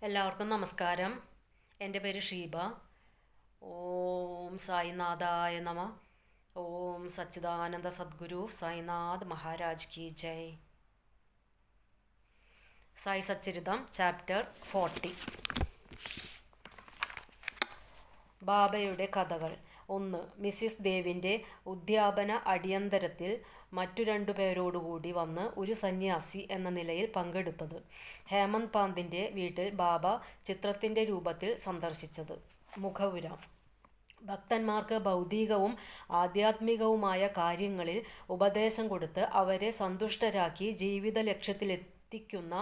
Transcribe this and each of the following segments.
എല്ലാവർക്കും നമസ്കാരം. എൻ്റെ പേര് ഷീബ. ഓം സായിനാഥായ നമ. ഓം സച്ചിദാനന്ദ സദ്ഗുരു സായിനാഥ് മഹാരാജ് കി ജയ്. സായി സച്ചരിതം ചാപ്റ്റർ 40. ബാബയുടെ കഥകൾ. 1. മിസ്സിസ് ദേവിൻ്റെ ഉദ്യാപന അടിയന്തരത്തിൽ മറ്റു 2 പേരോടുകൂടി വന്ന് ഒരു സന്യാസി എന്ന നിലയിൽ പങ്കെടുത്തത്. ഹേമന്ത് പാന്തിൻ്റെ വീട്ടിൽ ബാബ ചിത്രത്തിൻ്റെ രൂപത്തിൽ സന്ദർശിച്ചത്. മുഖവുര. ഭക്തന്മാർക്ക് ഭൗതികവും ആധ്യാത്മികവുമായ കാര്യങ്ങളിൽ ഉപദേശം കൊടുത്ത് അവരെ സന്തുഷ്ടരാക്കി ജീവിത ലക്ഷ്യത്തിലെത്തിക്കുന്ന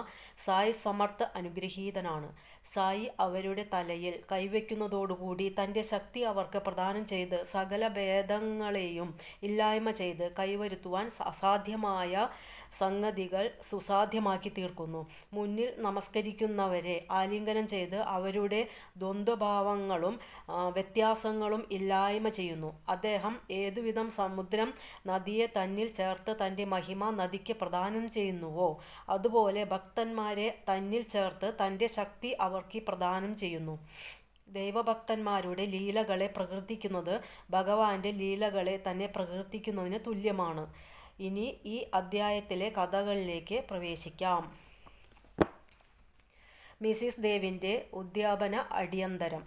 സായി സമർത്ഥ അനുഗ്രഹീതനാണ്. സായി അവരുടെ തലയിൽ കൈവയ്ക്കുന്നതോടുകൂടി തൻ്റെ ശക്തി അവർക്ക് പ്രദാനം ചെയ്ത് സകല ഭേദങ്ങളെയും ഇല്ലായ്മ ചെയ്ത് കൈവരുത്തുവാൻ അസാധ്യമായ സംഗതികൾ സുസാധ്യമാക്കി തീർക്കുന്നു. മുന്നിൽ നമസ്കരിക്കുന്നവരെ ആലിംഗനം ചെയ്ത് അവരുടെ ദ്വന്ദ്വഭാവങ്ങളും വ്യത്യാസങ്ങളും ഇല്ലായ്മ ചെയ്യുന്നു. അദ്ദേഹം ഏതുവിധം സമുദ്രം നദിയെ തന്നിൽ ചേർത്ത് തൻ്റെ മഹിമ നദിക്ക് പ്രദാനം ചെയ്യുന്നുവോ അതുപോലെ ഭക്തന്മാരെ തന്നിൽ ചേർത്ത് തൻ്റെ ശക്തി അവർക്ക് പ്രദാനം ചെയ്യുന്നു. ദൈവഭക്തന്മാരുടെ ലീലകളെ പ്രകീർത്തിക്കുന്നത് ഭഗവാന്റെ ലീലകളെ തന്നെ പ്രകീർത്തിക്കുന്നതിന് തുല്യമാണ്. ഇനി ഈ അധ്യായത്തിലെ കഥകളിലേക്ക് പ്രവേശിക്കാം. മിസ്സിസ് ദേവിൻ്റെ ഉദ്യാപന അടിയന്തരം.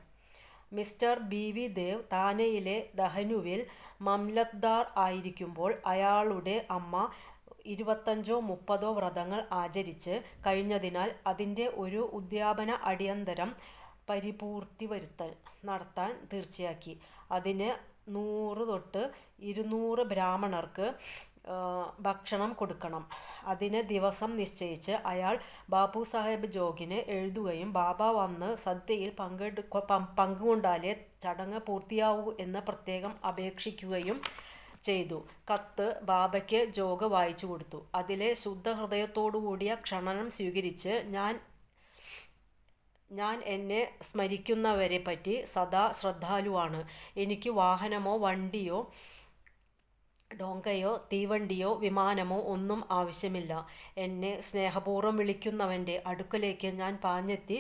മിസ്റ്റർ ബി ദേവ് താനെയിലെ ദഹനുവിൽ മംലത്ദാർ ആയിരിക്കുമ്പോൾ അയാളുടെ അമ്മ 25-30 വ്രതങ്ങൾ ആചരിച്ച് കഴിഞ്ഞതിനാൽ അതിൻ്റെ ഒരു ഉദ്യാപന അടിയന്തരം പരിപൂർത്തി നടത്താൻ തീർച്ചയാക്കി. അതിന് 100-200 ബ്രാഹ്മണർക്ക് ഭക്ഷണം കൊടുക്കണം. അതിന് ദിവസം നിശ്ചയിച്ച് അയാൾ ബാപ്പു സാഹേബ് ജോഗിന് എഴുതുകയും ബാബ വന്ന് സദ്യയിൽ പങ്കുകൊണ്ടാലേ ചടങ്ങ് പൂർത്തിയാവൂ എന്ന് പ്രത്യേകം അപേക്ഷിക്കുകയും ചെയ്തു. കത്ത് ബാബയ്ക്ക് ജോഗ് വായിച്ചു കൊടുത്തു. അതിലെ ശുദ്ധഹൃദയത്തോടുകൂടിയ ക്ഷണനം സ്വീകരിച്ച് ഞാൻ എന്നെ സ്മരിക്കുന്നവരെ പറ്റി സദാ ശ്രദ്ധാലുവാണ്. എനിക്ക് വാഹനമോ വണ്ടിയോ ഡോങ്കയോ തീവണ്ടിയോ വിമാനമോ ഒന്നും ആവശ്യമില്ല. എന്നെ സ്നേഹപൂർവ്വം വിളിക്കുന്നവൻ്റെ അടുക്കലേക്ക് ഞാൻ പാഞ്ഞെത്തി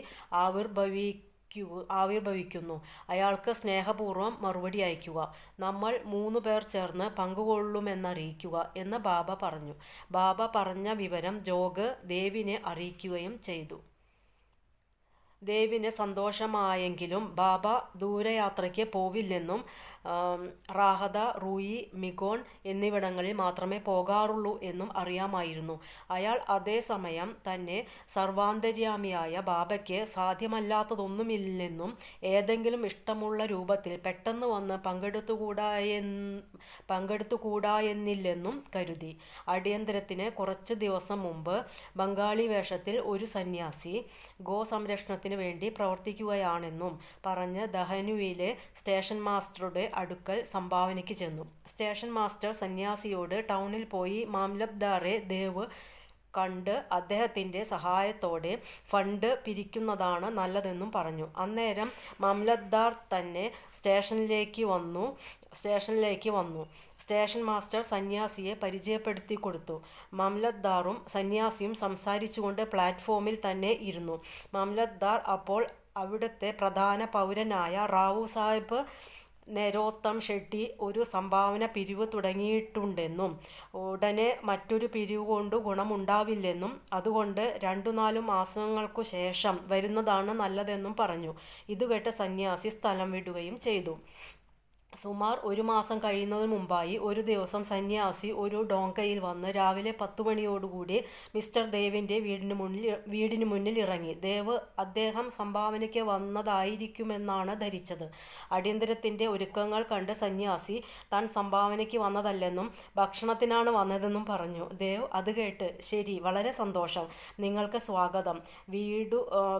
ആവിർഭവിക്കുന്നു. അയാൾക്ക് സ്നേഹപൂർവ്വം മറുപടി അയയ്ക്കുക. നമ്മൾ 3 പേർ ചേർന്ന് പങ്കുകൊള്ളുമെന്നറിയിക്കുക എന്ന് ബാബ പറഞ്ഞു. ബാബ പറഞ്ഞ വിവരം ജോഗ് ദേവിനെ അറിയിക്കുകയും ചെയ്തു. ദേവിന് സന്തോഷമായെങ്കിലും ബാബ ദൂരയാത്രയ്ക്ക് പോവില്ലെന്നും റാഹത, റൂയി, മിഗോൺ എന്നിവിടങ്ങളിൽ മാത്രമേ പോകാറുള്ളൂ എന്നും അറിയാമായിരുന്നു. അയാൾ അതേസമയം തന്നെ സർവാന്തര്യാമിയായ ബാബയ്ക്ക് സാധ്യമല്ലാത്തതൊന്നുമില്ലെന്നും ഏതെങ്കിലും ഇഷ്ടമുള്ള രൂപത്തിൽ പെട്ടെന്ന് വന്ന് പങ്കെടുത്തുകൂടായെന്നില്ലെന്നും കരുതി. അടിയന്തരത്തിന് കുറച്ച് ദിവസം മുമ്പ് ബംഗാളി വേഷത്തിൽ ഒരു സന്യാസി ഗോസംരക്ഷണത്തിന് വേണ്ടി പ്രവർത്തിക്കുകയാണെന്നും പറഞ്ഞ് ദഹനുവിലെ സ്റ്റേഷൻ മാസ്റ്ററുടെ അടുക്കൽ സംഭാവനയ്ക്ക് ചെന്നു. സ്റ്റേഷൻ മാസ്റ്റർ സന്യാസിയോട് ടൗണിൽ പോയി മാംലത്ദാറെ ദേവ് കണ്ട് അദ്ദേഹത്തിൻ്റെ സഹായത്തോടെ ഫണ്ട് പിരിക്കുന്നതാണ് നല്ലതെന്നും പറഞ്ഞു. അന്നേരം മാംലത്ദാർ തന്നെ സ്റ്റേഷനിലേക്ക് വന്നു. സ്റ്റേഷൻ മാസ്റ്റർ സന്യാസിയെ പരിചയപ്പെടുത്തി കൊടുത്തു. മാംലത്ദാറും സന്യാസിയും സംസാരിച്ചുകൊണ്ട് പ്ലാറ്റ്ഫോമിൽ തന്നെ ഇരുന്നു. മാംലത്ദാർ അപ്പോൾ അവിടുത്തെ പ്രധാന പൗരനായ റാവു സാഹിബ് നരോത്തം ഷെട്ടി ഒരു സംഭാവന പിരിവ് തുടങ്ങിയിട്ടുണ്ടെന്നും ഉടനെ മറ്റൊരു പിരിവ് കൊണ്ട് ഗുണമുണ്ടാവില്ലെന്നും അതുകൊണ്ട് 2-4 മാസങ്ങൾക്കു ശേഷം വരുന്നതാണ് നല്ലതെന്നും പറഞ്ഞു. ഇതുകേട്ട് സന്യാസി സ്ഥലം വിടുകയും ചെയ്തു. സുമാർ 1 മാസം കഴിയുന്നതിന് മുമ്പായി ഒരു ദിവസം സന്യാസി ഒരു ഡോങ്കയിൽ വന്ന് രാവിലെ 10 മണിയോടുകൂടി മിസ്റ്റർ ദേവിൻ്റെ വീടിന് മുന്നിൽ ഇറങ്ങി. ദേവ് അദ്ദേഹം സംഭാവനയ്ക്ക് വന്നതായിരിക്കുമെന്നാണ് ധരിച്ചത്. അടിയന്തരത്തിൻ്റെ ഒരുക്കങ്ങൾ കണ്ട് സന്യാസി താൻ സംഭാവനയ്ക്ക് വന്നതല്ലെന്നും ഭക്ഷണത്തിനാണ് വന്നതെന്നും പറഞ്ഞു. ദേവ് അത് കേട്ട്, ശരി, വളരെ സന്തോഷം, നിങ്ങൾക്ക് സ്വാഗതം,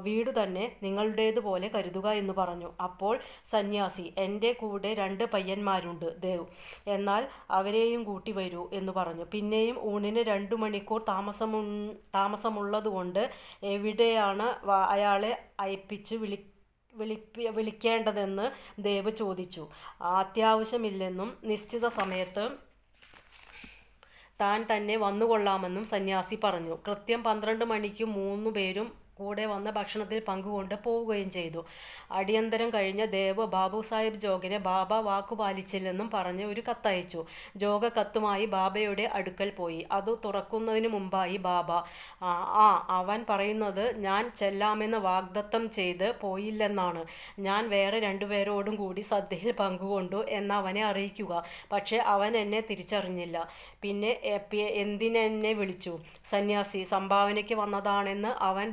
വീടു തന്നെ നിങ്ങളുടേതുപോലെ കരുതുക എന്ന് പറഞ്ഞു. അപ്പോൾ സന്യാസി, എൻ്റെ കൂടെ 2 പയ്യന്മാരുണ്ട് ദേവ്, എന്നാൽ അവരെയും കൂട്ടി വരൂ എന്ന് പറഞ്ഞു. പിന്നെയും ഊണിന് 2 മണിക്കൂർ താമസമുള്ളതുകൊണ്ട് എവിടെയാണ് അയാളെ അയപ്പിച്ച് വിളിക്കേണ്ടതെന്ന് ദേവ് ചോദിച്ചു. അത്യാവശ്യമില്ലെന്നും നിശ്ചിത സമയത്ത് താൻ തന്നെ വന്നുകൊള്ളാമെന്നും സന്യാസി പറഞ്ഞു. കൃത്യം 12 മണിക്ക് 3 പേരും കൂടെ വന്ന് ഭക്ഷണത്തിൽ പങ്കുകൊണ്ട് പോവുകയും ചെയ്തു. അടിയന്തരം കഴിഞ്ഞ ദേവ് ബാബു സാഹിബ് ജോഗിനെ ബാബ വാക്കുപാലിച്ചില്ലെന്നും പറഞ്ഞ് ഒരു കത്തയച്ചു. ജോഗ കത്തുമായി ബാബയുടെ അടുക്കൽ പോയി. അത് തുറക്കുന്നതിന് മുമ്പായി ബാബ, അവൻ പറയുന്നത് ഞാൻ ചെല്ലാമെന്ന് വാഗ്ദത്തം ചെയ്ത് പോയില്ലെന്നാണ്. ഞാൻ വേറെ രണ്ടുപേരോടും കൂടി സദ്യയിൽ പങ്കുകൊണ്ടു എന്നവനെ അറിയിക്കുക. പക്ഷേ അവൻ എന്നെ തിരിച്ചറിഞ്ഞില്ല. പിന്നെ എന്തിനെന്നെ വിളിച്ചു? സന്യാസി സംഭാവനയ്ക്ക് വന്നതാണെന്ന് അവൻ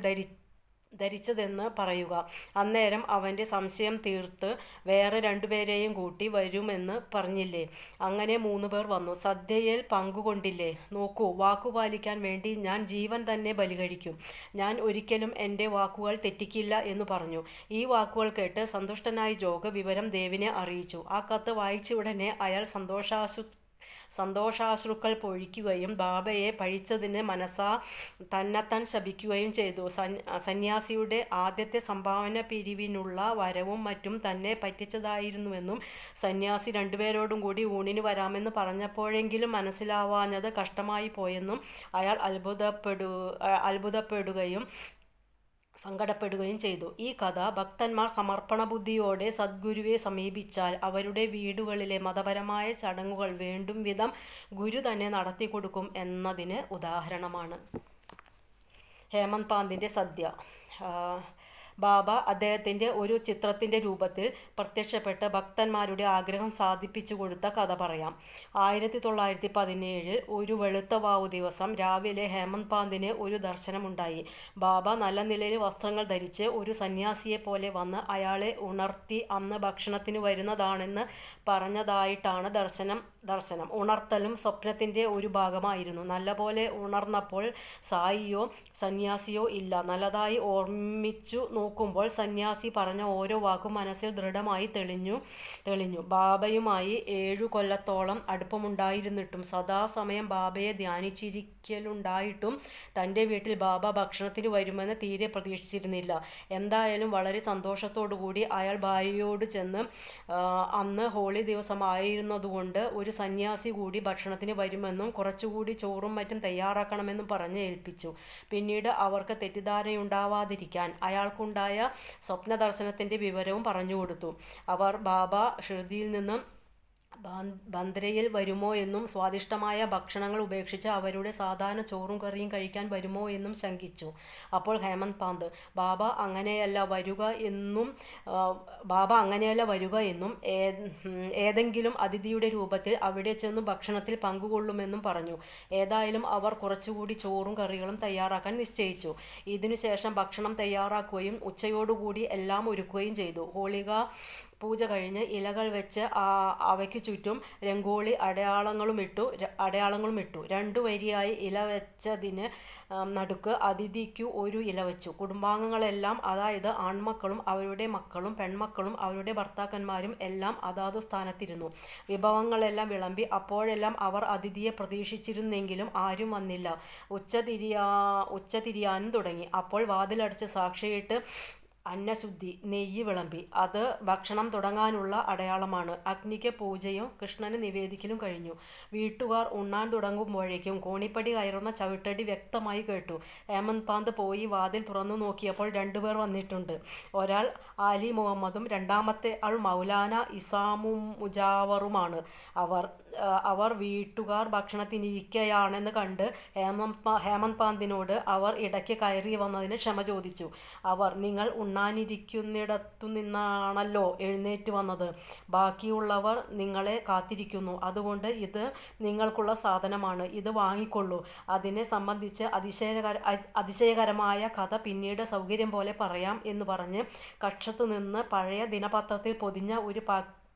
ധരിച്ചതെന്ന് പറയുക. അന്നേരം അവൻ്റെ സംശയം തീർത്ത് വേറെ രണ്ടുപേരെയും കൂട്ടി വരുമെന്ന് പറഞ്ഞില്ലേ? അങ്ങനെ 3 പേർ വന്നു. സദ്യയിൽ പങ്കുകൊണ്ടില്ലേ? നോക്കൂ, വാക്കുപാലിക്കാൻ വേണ്ടി ഞാൻ ജീവൻ തന്നെ ബലികഴിക്കും. ഞാൻ ഒരിക്കലും എൻ്റെ വാക്കുകൾ തെറ്റിക്കില്ല എന്ന് പറഞ്ഞു. ഈ വാക്കുകൾ കേട്ട് സന്തുഷ്ടനായ ജോഗ് വിവരം ദേവിനെ അറിയിച്ചു. ആ കത്ത് വായിച്ച ഉടനെ അയാൾ സന്തോഷാശ്രുക്കൾ പൊഴിക്കുകയും ബാബയെ പഴിച്ചതിന് മനസ്സാ തന്നെത്താൻ ശപിക്കുകയും ചെയ്തു. സന്യാസിയുടെ ആദ്യത്തെ സംഭാവന പിരിവിനുള്ള വരവും മറ്റും തന്നെ പറ്റിച്ചതായിരുന്നുവെന്നും സന്യാസി രണ്ടുപേരോടും കൂടി ഊണിന് വരാമെന്ന് പറഞ്ഞപ്പോഴെങ്കിലും മനസ്സിലാവാഞ്ഞത് കഷ്ടമായി പോയെന്നും അയാൾ അത്ഭുതപ്പെടുകയും സങ്കടപ്പെടുകയും ചെയ്തു. ഈ കഥ ഭക്തന്മാർ സമർപ്പണ ബുദ്ധിയോടെ സദ്ഗുരുവെ സമീപിച്ചാൽ അവരുടെ വീടുകളിലെ മതപരമായ ചടങ്ങുകൾ വേണ്ടും വിധം ഗുരു തന്നെ നടത്തിക്കൊടുക്കും എന്നതിന് ഉദാഹരണമാണ്. ഹേമന്ത് പാന്തിൻ്റെ സദ്യ. ബാബ അദ്ദേഹത്തിൻ്റെ ഒരു ചിത്രത്തിൻ്റെ രൂപത്തിൽ പ്രത്യക്ഷപ്പെട്ട് ഭക്തന്മാരുടെ ആഗ്രഹം സാധിപ്പിച്ചു കൊടുത്ത കഥ പറയാം. 1917 ഒരു വെളുത്ത വാവു ദിവസം രാവിലെ ഹേമന്ത് പാന്തിന് ഒരു ദർശനമുണ്ടായി. ബാബ നല്ല നിലയിൽ വസ്ത്രങ്ങൾ ധരിച്ച് ഒരു സന്യാസിയെ പോലെ വന്ന് അയാളെ ഉണർത്തി അന്ന് ഭക്ഷണത്തിന് വരുന്നതാണെന്ന് പറഞ്ഞതായിട്ടാണ് ദർശനം. ഉണർത്തലും സ്വപ്നത്തിൻ്റെ ഒരു ഭാഗമായിരുന്നു. നല്ലപോലെ ഉണർന്നപ്പോൾ സായിയോ സന്യാസിയോ ഇല്ല. നല്ലതായി ഓർമ്മിച്ചു നോക്കുമ്പോൾ സന്യാസി പറഞ്ഞ ഓരോ വാക്കും മനസ്സിൽ ദൃഢമായി തെളിഞ്ഞു. ബാബയുമായി 7 കൊല്ലത്തോളം അടുപ്പമുണ്ടായിരുന്നിട്ടും സദാസമയം ബാബയെ ധ്യാനിച്ചിരിക്കലുണ്ടായിട്ടും തൻ്റെ വീട്ടിൽ ബാബ ഭക്ഷണത്തിന് വരുമെന്ന് തീരെ പ്രതീക്ഷിച്ചിരുന്നില്ല. എന്തായാലും വളരെ സന്തോഷത്തോടുകൂടി അയാൾ ഭാര്യയോട് ചെന്ന് അന്ന് ഹോളി ദിവസമായിരുന്നതുകൊണ്ട് ഒരു സന്യാസി കൂടി ഭക്ഷണത്തിന് വരുമെന്നും കുറച്ചുകൂടി ചോറും മറ്റും തയ്യാറാക്കണമെന്നും പറഞ്ഞ് ഏൽപ്പിച്ചു. പിന്നീട് അവർക്ക് തെറ്റിദ്ധാരണയുണ്ടാവാതിരിക്കാൻ അയാൾക്കുണ്ടായ സ്വപ്നദർശനത്തിൻ്റെ വിവരവും പറഞ്ഞുകൊടുത്തു. അവർ ബാബ ഷിർദിയിൽ നിന്നും ബന്ദ്രയിൽ വരുമോ എന്നും സ്വാദിഷ്ടമായ ഭക്ഷണങ്ങൾ ഉപേക്ഷിച്ച് അവരുടെ സാധാരണ ചോറും കറിയും കഴിക്കാൻ വരുമോ എന്നും ശങ്കിച്ചു. അപ്പോൾ ഹേമന്ത് പാന്ത്, ബാബ അങ്ങനെയല്ല വരിക എന്നും ഏതെങ്കിലും അതിഥിയുടെ രൂപത്തിൽ അവിടെ ചെന്നു ഭക്ഷണത്തിൽ പങ്കുകൊള്ളുമെന്നും പറഞ്ഞു. ഏതായാലും അവർ കുറച്ചുകൂടി ചോറും കറികളും തയ്യാറാക്കാൻ നിശ്ചയിച്ചു. ഇതിനുശേഷം ഭക്ഷണം തയ്യാറാക്കുകയും ഉച്ചയോടുകൂടി എല്ലാം ഒരുക്കുകയും ചെയ്തു. ഹോളിക പൂജ കഴിഞ്ഞ് ഇലകൾ വെച്ച് അവയ്ക്കു ചുറ്റും രംഗോളി അടയാളങ്ങളും ഇട്ടു. 2 വരിയായി ഇല വെച്ചതിന് നടുക്ക് അതിഥിക്കു ഒരു ഇല വെച്ചു. കുടുംബാംഗങ്ങളെല്ലാം, അതായത് ആൺമക്കളും അവരുടെ മക്കളും പെൺമക്കളും അവരുടെ ഭർത്താക്കന്മാരും എല്ലാം അതാതു സ്ഥാനത്തിരുന്നു. വിഭവങ്ങളെല്ലാം വിളമ്പി. അപ്പോഴെല്ലാം അവർ അതിഥിയെ പ്രതീക്ഷിച്ചിരുന്നെങ്കിലും ആരും വന്നില്ല. ഉച്ചതിരിയാനും തുടങ്ങി. അപ്പോൾ വാതിലടച്ച് സാക്ഷിയിട്ട് അന്നശുദ്ധി, നെയ്യ് വിളമ്പി. അത് ഭക്ഷണം തുടങ്ങാനുള്ള അടയാളമാണ്. അഗ്നിക്ക് പൂജയും കൃഷ്ണന് നിവേദിക്കലും കഴിഞ്ഞു. വീട്ടുകാർ ഉണ്ണാൻ തുടങ്ങുമ്പോഴേക്കും കോണിപ്പടി കയറുന്ന ചവിട്ടടി വ്യക്തമായി കേട്ടു. ഹേമന്ത് പാന്ത് പോയി വാതിൽ തുറന്നു നോക്കിയപ്പോൾ 2 പേർ വന്നിട്ടുണ്ട്. ഒരാൾ ആലി മുഹമ്മദും രണ്ടാമത്തെ ആൾ മൗലാന ഇസാമും മുജാവറുമാണ്. അവർ വീട്ടുകാർ ഭക്ഷണത്തിനിരിക്കുകയാണെന്ന് കണ്ട് ഹേമന്ത് പാന്തിനോട് അവർ ഇടയ്ക്ക് കയറി വന്നതിന് ക്ഷമ ചോദിച്ചു. അവർ, നിങ്ങൾ ഉണ്ണാനിരിക്കുന്നിടത്തു നിന്നാണല്ലോ എഴുന്നേറ്റ് വന്നത്. ബാക്കിയുള്ളവർ നിങ്ങളെ കാത്തിരിക്കുന്നു. അതുകൊണ്ട് ഇത് നിങ്ങൾക്കുള്ള സാധനമാണ്. ഇത് വാങ്ങിക്കൊള്ളൂ. അതിനെ സംബന്ധിച്ച് അതിശയകരമായ കഥ പിന്നീട് സൗകര്യം പോലെ പറയാം എന്ന് പറഞ്ഞ് കക്ഷത്തു നിന്ന് പഴയ ദിനപത്രത്തിൽ പൊതിഞ്ഞ ഒരു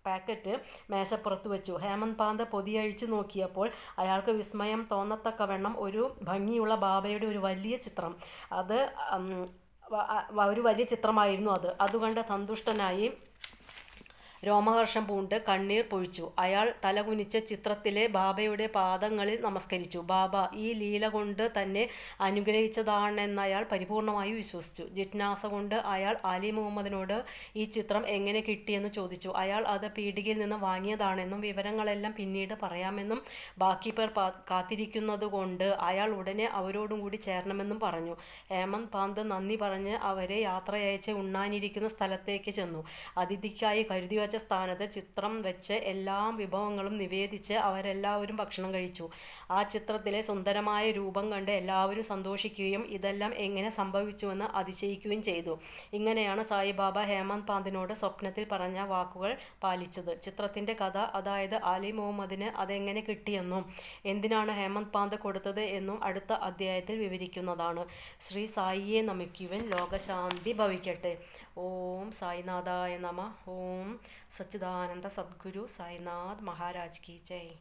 പാക്കറ്റ് മേശപ്പുറത്ത് വെച്ചു. ഹേമന്ത് പാന്ത് പൊതിയഴിച്ചു നോക്കിയപ്പോൾ അയാൾക്ക് വിസ്മയം തോന്നത്തക്കവണ്ണം ഒരു ഭംഗിയുള്ള ബാബയുടെ ഒരു വലിയ ചിത്രമായിരുന്നു അത്. അതുകണ്ട് സന്തുഷ്ടനായി രോമഹർഷം പൂണ്ട് കണ്ണീർ പൊഴിച്ചു. അയാൾ തലകുനിച്ച് ചിത്രത്തിലെ ബാബയുടെ പാദങ്ങളിൽ നമസ്കരിച്ചു. ബാബ ഈ ലീല കൊണ്ട് തന്നെ അനുഗ്രഹിച്ചതാണെന്നയാൾ പരിപൂർണമായി വിശ്വസിച്ചു. ജിജ്ഞാസ കൊണ്ട് അയാൾ അലി മുഹമ്മദിനോട് ഈ ചിത്രം എങ്ങനെ കിട്ടിയെന്ന് ചോദിച്ചു. അയാൾ അത് പീടികയിൽ നിന്ന് വാങ്ങിയതാണെന്നും വിവരങ്ങളെല്ലാം പിന്നീട് പറയാമെന്നും ബാക്കി പേർ കാത്തിരിക്കുന്നതുകൊണ്ട് അയാൾ ഉടനെ അവരോടും കൂടി ചേരണമെന്നും പറഞ്ഞു. ഹേമന്ത് പാന്ത് നന്ദി പറഞ്ഞ് അവരെ യാത്രയയച്ച് ഉണ്ണാനിരിക്കുന്ന സ്ഥലത്തേക്ക് ചെന്നു. അതിഥിക്കായി കരുതിവച്ച സ്ഥാനത്ത് ചിത്രം വെച്ച് എല്ലാ വിഭവങ്ങളും നിവേദിച്ച് അവരെല്ലാവരും ഭക്ഷണം കഴിച്ചു. ആ ചിത്രത്തിലെ സുന്ദരമായ രൂപം കണ്ട് എല്ലാവരും സന്തോഷിക്കുകയും ഇതെല്ലാം എങ്ങനെ സംഭവിച്ചുവെന്ന് അതിശയിക്കുകയും ചെയ്തു. ഇങ്ങനെയാണ് സായിബാബ ഹേമന്ത് പാന്തിനോട് സ്വപ്നത്തിൽ പറഞ്ഞ വാക്കുകൾ പാലിച്ചത്. ചിത്രത്തിൻ്റെ കഥ, അതായത് അലി മുഹമ്മദിന് അതെങ്ങനെ കിട്ടിയെന്നും എന്തിനാണ് ഹേമന്ത് പാന്ത് കൊടുത്തത് എന്നും അടുത്ത അധ്യായത്തിൽ വിവരിക്കുന്നതാണ്. ശ്രീ സായിയെ നമിക്കുവിൻ. ലോകശാന്തി ഭവിക്കട്ടെ. ഓം സായിനാഥായ നമഃ. ഓം സച്ചിദാനന്ദ സദ്ഗുരു സായിനാഥ് മഹാരാജ് കി ജയ്.